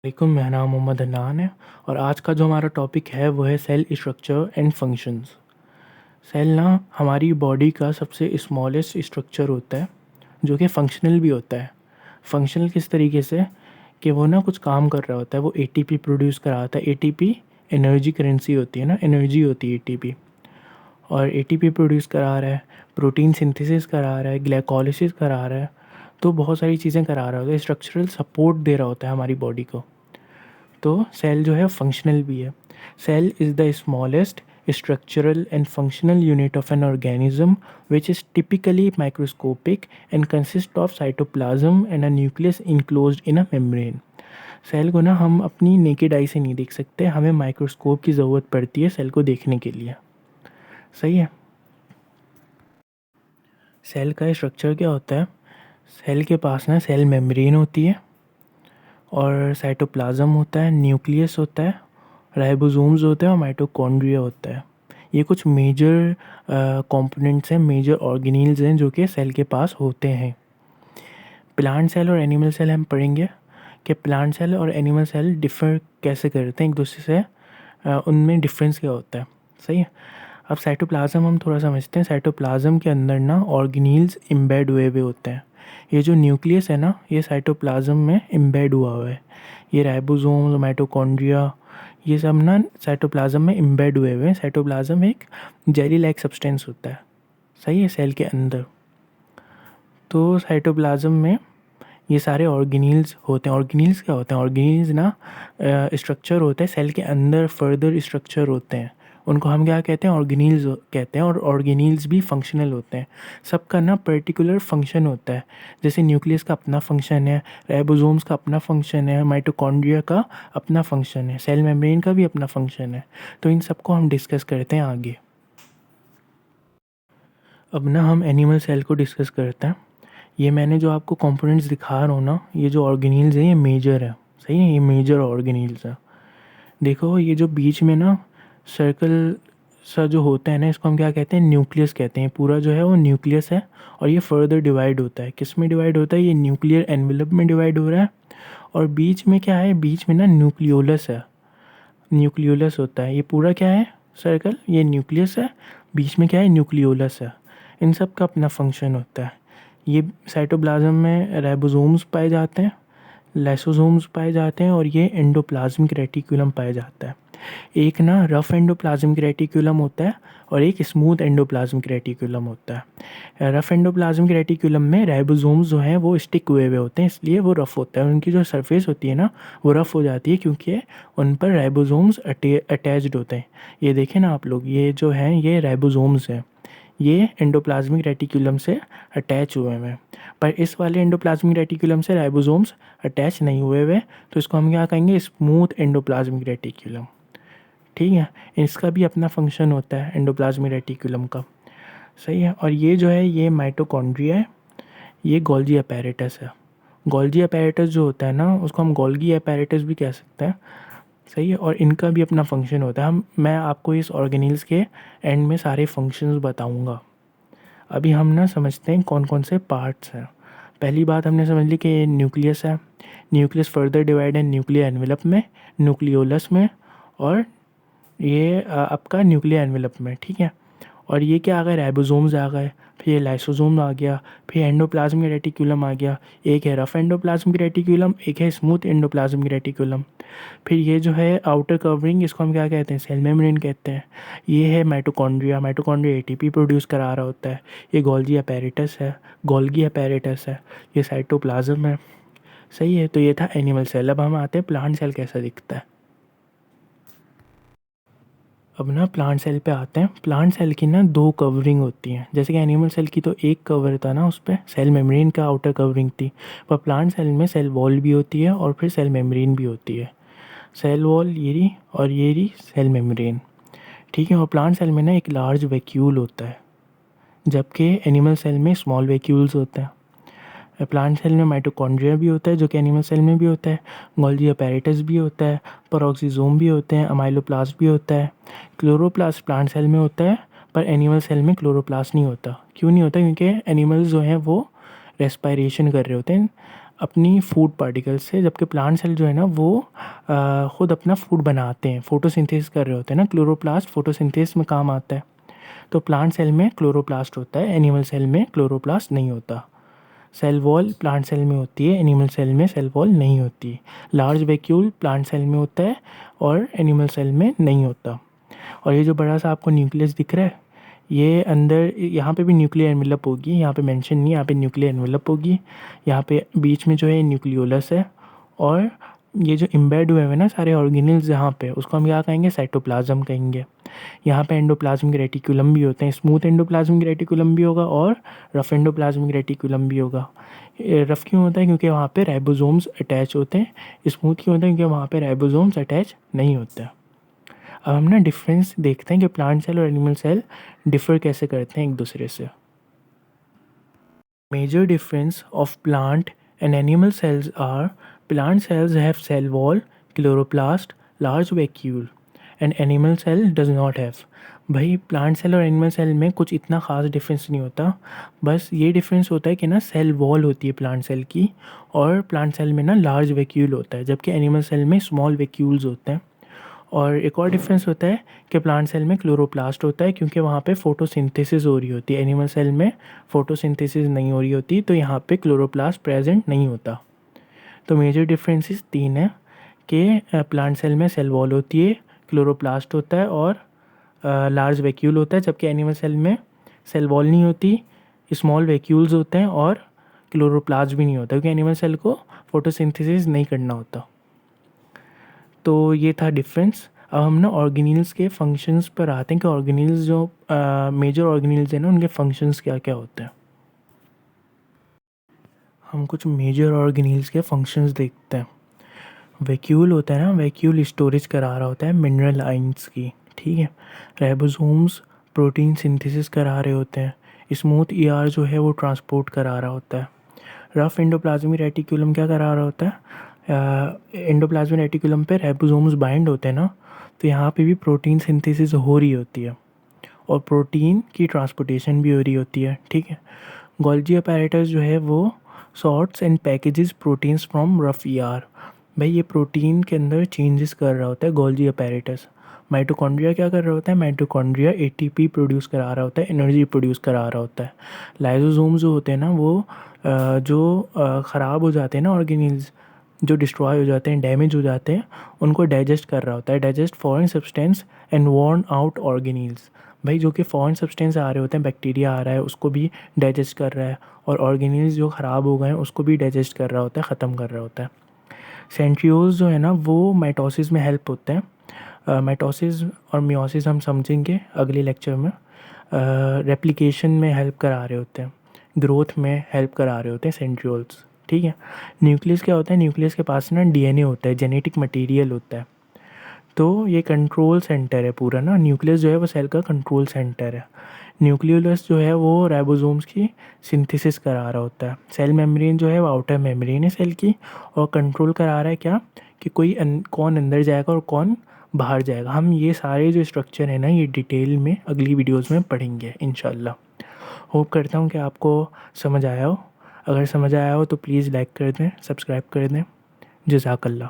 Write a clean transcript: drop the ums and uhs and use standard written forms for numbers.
वालेकुम, मेरा नाम मोहम्मद अदनान है और आज का जो हमारा टॉपिक है वो है cell structure and functions. Cell ना हमारी बॉडी का सबसे स्मॉलेस्ट स्ट्रक्चर होता है जो कि फंक्शनल भी होता है। फंक्शनल किस तरीके से कि वो ना कुछ काम कर रहा होता है, वो एटीपी प्रोड्यूस कराता है। एटीपी एनर्जी करेंसी होती है ना, एनर्जी होती है एटीपी। और एटीपी प्रोड्यूस करा रहा है, प्रोटीन सिंथेसिस करा रहा है, ग्लाइकोलिसिस करा रहा है, तो बहुत सारी चीज़ें करा रहा होता है, स्ट्रक्चरल सपोर्ट दे रहा होता है हमारी बॉडी को। तो सेल जो है फंक्शनल भी है। Cell is the smallest structural and functional unit of an organism which is typically microscopic and consists of cytoplasm and a nucleus enclosed in a membrane. Cell को ना हम अपनी नेकेड आई से नहीं देख सकते, हमें माइक्रोस्कोप की ज़रूरत पड़ती है सेल को देखने के लिए। सही है। सेल का स्ट्रक्चर क्या होता है? सेल के पास ना सेल मेम्ब्रेन होती है और साइटोप्लाज्म होता है, न्यूक्लियस होता है, राइबोसोम्स होते हैं और माइटोकॉन्ड्रिया होता है। ये कुछ मेजर कंपोनेंट्स हैं, मेजर ऑर्गेनील्स हैं जो कि सेल के पास होते हैं। प्लांट सेल और एनिमल सेल हम पढ़ेंगे कि प्लांट सेल और एनिमल सेल डिफर कैसे करते हैं एक दूसरे से, उनमें डिफरेंस क्या होता है। सही है। अब साइटोप्लाज्म हम थोड़ा समझते हैं। साइटोप्लाज्म के अंदर ना ऑर्गेनील्स एम्बेड हुए हुए होते हैं। ये जो न्यूक्लियस है ना, ये साइटोप्लाज्म में एम्बेड हुआ हुआ है। ये राइबोसोम्स, माइटोकॉन्ड्रिया, ये सब ना साइटोप्लाज्म में एम्बेड हुए हुए हैं। साइटोप्लाज्म एक जेली लाइक सब्सटेंस होता है, सही है, सेल के अंदर। तो साइटोप्लाज्म में ये सारे ऑर्गेनील्स होते हैं। ऑर्गेनील्स क्या होते हैं? ऑर्गेनील्स ना स्ट्रक्चर होता है सेल के अंदर, फर्दर स्ट्रक्चर होते हैं, उनको हम क्या कहते हैं? ऑर्गेनील्स कहते हैं। और ऑर्गेनील्स भी फंक्शनल होते हैं। सबका ना पर्टिकुलर फंक्शन होता है। जैसे न्यूक्लियस का अपना फंक्शन है, राइबोसोम्स का अपना फंक्शन है, माइटोकॉन्ड्रिया का अपना फंक्शन है, सेल मेम्ब्रेन का भी अपना फंक्शन है। तो इन सबको हम डिस्कस करते हैं आगे। अब ना हम एनिमल सेल को डिस्कस करते हैं। ये मैंने जो आपको कंपोनेंट्स दिखा रहा हूँ ना, ये जो ऑर्गेनील्स हैं ये मेजर है, सही है, ये मेजर ऑर्गेनील्स है। देखो ये जो बीच में ना सर्कल सा जो होता है ना, इसको हम क्या कहते हैं? न्यूक्लियस कहते हैं। पूरा जो है वो न्यूक्लियस है और ये फर्दर डिवाइड होता है। किस में डिवाइड होता है? ये न्यूक्लियर एनवेलप में डिवाइड हो रहा है। और बीच में क्या है? बीच में ना न्यूक्लियोलस है, न्यूक्लियोलस होता है। ये पूरा क्या है? सर्कल, ये न्यूक्लियस है, बीच में क्या है? न्यूक्लियोलस है। इन सब का अपना फंक्शन होता है। ये साइटोप्लाज्म में राइबोसोम्स पाए जाते हैं, लाइसोसोम्स पाए जाते हैं और ये एंडोप्लाज्मिक रेटिकुलम पाया जाता है। एक ना रफ एंडोप्लाज्मिक रेटिकुलम होता है और एक स्मूथ एंडोप्लाज्मिक रेटिकुलम होता है। रफ एंडोप्लाज्मिक रेटिकुलम में राइबोसोम्स जो हैं वो स्टिक हुए हुए होते हैं, इसलिए वो रफ़ होता है। उनकी जो सरफेस होती है ना वो रफ़ हो जाती है क्योंकि उन पर राइबोसोम्स अटैच्ड होते हैं। ये देखें ना आप लोग, ये जो हैं ये राइबोसोम्स हैं, ये एंडोप्लाज्मिक रेटिकुलम से अटैच हुए हैं। पर इस वाले एंडोप्लाज्मिक रेटिकुलम से राइबोसोम्स अटैच नहीं हुए हुए, तो इसको हम क्या कहेंगे? Smooth endoplasmic reticulum. ठीक है। इसका भी अपना फंक्शन होता है एंडोप्लाज्मिक रेटिकुलम का, सही है। और ये जो है ये माइटोकॉन्ड्रिया है, ये गोल्गी अपैरेटस है। गोल्गी अपैरेटस जो होता है ना, उसको हम गोल्गी अपैरेटस भी कह सकते हैं, सही है। और इनका भी अपना फंक्शन होता है। मैं आपको इस ऑर्गेनील्स के एंड में सारे फंक्शंस बताऊंगा। अभी हम ना समझते हैं कौन कौन से पार्ट्स हैं। पहली बात हमने समझ ली कि ये न्यूक्लियस है। न्यूक्लियस फर्दर डिवाइड है न्यूक्लियर एनवेलप में, न्यूक्लियोलस में, और ये आपका न्यूक्लियर एनवेलप में, ठीक है। और ये क्या आ गए? राइबोसोम्स आ गए, फिर ये लाइसोसोम आ गया, फिर एंडोप्लाज्मिक रेटिकुलम आ गया। एक है रफ एंडोप्लाज्मिक रेटिकुलम, एक है स्मूथ एंडोप्लाज्मिक रेटिकुलम। फिर ये जो है आउटर कवरिंग, इसको हम क्या कहते हैं? सेल मेम्ब्रेन कहते हैं। ये है माइटोकॉन्ड्रिया, माइटोकॉन्ड्रिया एटीपी प्रोड्यूस करा रहा होता है। ये गोल्गी अपैरेटस है, गोल्गी अपैरेटस है। ये साइटोप्लाज्म है, सही है। तो ये था एनिमल सेल। अब हम आते हैं प्लांट सेल कैसा दिखता है। अब ना प्लांट सेल पे आते हैं। प्लांट सेल की ना दो कवरिंग होती हैं। जैसे कि एनिमल सेल की तो एक कवर था ना, उस पर सेल मेम्ब्रेन का आउटर कवरिंग थी, पर प्लांट सेल में सेल वॉल भी होती है और फिर सेल मेम्ब्रेन भी होती है। सेल वॉल ये रही और ये रही सेल मेम्ब्रेन, ठीक है। और प्लांट सेल में ना एक लार्ज वैक्यूल होता है, जबकि एनिमल सेल में स्मॉल वैक्यूल्स होते हैं। प्लांट सेल में माइटोकॉन्ड्रिया भी होता है जो कि एनिमल सेल में भी होता है, गोल्गी अपैरेटस भी होता है, पेरोक्सिसोम भी होते हैं, अमाइलोप्लास्ट भी होता है, क्लोरोप्लास्ट प्लांट सेल में होता है, पर एनिमल सेल में क्लोरोप्लास्ट नहीं होता। क्यों नहीं होता? क्योंकि एनिमल्स जो हैं वो रेस्पायरेशन कर रहे होते हैं, अपनी फूड पार्टिकल्स से, जबकि प्लांट सेल जो है ना वो खुद अपना फूड बनाते हैं, फोटोसिंथेसिस कर रहे होते हैं ना। क्लोरोप्लास्ट फोटोसिंथेसिस में काम आता है। तो प्लांट सेल में क्लोरोप्लास्ट होता है, एनिमल सेल में क्लोरोप्लास्ट नहीं होता। सेल वॉल प्लांट सेल में होती है, एनिमल सेल में सेल वॉल नहीं होती। लार्ज वैक्यूल प्लांट सेल में होता है और एनिमल सेल में नहीं होता। और ये जो बड़ा सा आपको न्यूक्लियस दिख रहा है, ये अंदर यहाँ पे भी न्यूक्लियर एनवेलप होगी, यहाँ पे मेंशन नहीं, यहाँ पे न्यूक्लियर एनवेलप होगी। यहाँ पे बीच में जो है न्यूक्लियोलस है, और ये जो एम्बेड हुए हैं ना सारे ऑर्गेनेल्स यहाँ पे, उसको हम क्या कहेंगे, साइटोप्लाज्म कहेंगे। यहाँ पे एंडोप्लाज्मिक रेटिकुलम भी होते हैं, स्मूथ एंडोप्लाज्मिक रेटिकुलम भी होगा और रफ एंडोप्लाज्मिक रेटिकुलम भी होगा। रफ क्यों होता है? क्योंकि वहाँ पे राइबोसोम्स अटैच होते हैं। स्मूथ क्यों होता है? क्योंकि वहाँ पे राइबोसोम्स अटैच नहीं होते हैं। अब हम ना डिफरेंस देखते हैं कि प्लांट सेल और एनिमल सेल डिफ़र कैसे करते हैं एक दूसरे से। Major difference of plant and animal cells are, plant cells have cell wall, chloroplast, large vacuole, and animal cell does not have. भाई प्लांट सेल और एनिमल सेल में कुछ इतना ख़ास डिफरेंस नहीं होता, बस ये डिफरेंस होता है कि ना सेल वॉल होती है प्लांट सेल की, और प्लांट सेल में ना लार्ज वैक्यूल होता है, जबकि एनिमल सेल में स्मॉल वैक्यूल्स होते हैं। और एक और डिफरेंस होता है कि प्लांट सेल में क्लोरोप्लास्ट होता है, क्योंकि वहाँ पे फोटोसिंथेसिस हो रही होती है। एनिमल सेल में फोटोसिंथेसिस नहीं हो रही होती, तो यहाँ पे क्लोरोप्लास्ट प्रेजेंट नहीं होता। तो मेजर डिफरेंसेस 3 हैं कि प्लांट सेल में सेल वॉल होती है, क्लोरोप्लास्ट होता है और लार्ज वैक्यूल होता है, जबकि एनिमल सेल में सेल वॉल नहीं होती, स्मॉल वैक्यूल्स होते हैं और क्लोरोप्लास्ट भी नहीं होता, क्योंकि एनिमल सेल को फोटोसिंथेसिस नहीं करना होता। तो ये था डिफरेंस। अब हम ना ऑर्गेनील्स के फंक्शंस पर आते हैं कि ऑर्गेनील्स जो मेजर ऑर्गेनील्स हैं ना उनके फंक्शंस क्या क्या होते हैं। हम कुछ मेजर ऑर्गेनील्स के फंक्शंस देखते हैं। वैक्यूल होता है ना, वैक्यूल स्टोरेज करा रहा होता है मिनरल आइंस की, ठीक है। राइबोसोम्स प्रोटीन सिंथेसिस करा रहे होते हैं। स्मूथ ईआर जो है वो ट्रांसपोर्ट करा रहा होता है। रफ एंडोप्लाज्मिक रेटिकुलम क्या करा रहा होता है? एंडोप्लाज्मिक रेटिकुलम पे राइबोसोम्स बाइंड होते हैं ना, तो यहाँ पे भी प्रोटीन सिंथेसिस हो रही होती है और प्रोटीन की ट्रांसपोर्टेशन भी हो रही होती है, ठीक है। गोल्जी अपैरेटस जो है वो sorts and packages proteins from rough ER. भाई ये प्रोटीन के अंदर चेंजेस कर रहा होता है गोल्जी अपैरेटस। माइटोकॉन्ड्रिया क्या कर रहा होता है? माइटोकॉन्ड्रिया एटीपी प्रोड्यूस करा रहा होता है, एनर्जी प्रोड्यूस करा रहा होता है। लाइसोसोम जो होते हैं ना वो ख़राब हो जाते हैं ना ऑर्गेनील्स, जो डिस्ट्रॉय हो जाते हैं, डैमेज हो जाते हैं, उनको डाइजेस्ट कर रहा होता है। Digest foreign substance and worn out organelles. भाई जो कि फॉरेन सब्सटेंस आ रहे होते हैं, बैक्टीरिया आ रहा है उसको भी डाइजेस्ट कर रहा है, और ऑर्गेनील्स जो ख़राब हो गए हैं उसको भी डाइजेस्ट कर रहा होता है, ख़त्म कर रहा होता है। सेंट्रियोल्स जो है ना वो माइटोसिस में हेल्प होते हैं। माइटोसिस और मियोसिस हम समझेंगे अगले लेक्चर में। रेप्लिकेशन में हेल्प करा रहे होते हैं, ग्रोथ में हेल्प करा रहे होते हैं सेंट्रियोल्स, ठीक है। न्यूक्लियस क्या होता है? न्यूक्लियस के पास ना डीएनए होता है, जेनेटिक मटेरियल होता है। तो ये कंट्रोल सेंटर है पूरा ना, न्यूक्लियस जो है वो सेल का कंट्रोल सेंटर है। न्यूक्लियोलस जो है वो राइबोसोम्स की सिंथेसिस करा रहा होता है। सेल मेम्ब्रेन जो है वो आउटर मेम्ब्रेन है सेल की, और कंट्रोल करा रहा है क्या, कि कौन अंदर जाएगा और कौन बाहर जाएगा। हम ये सारे जो स्ट्रक्चर है ना ये डिटेल में अगली वीडियोज़ में पढ़ेंगे इंशाल्लाह। होप करता हूँ कि आपको समझ आया हो। अगर समझ आया हो तो प्लीज़ लाइक कर दें, सब्सक्राइब कर दें। जज़ाकल्लाह।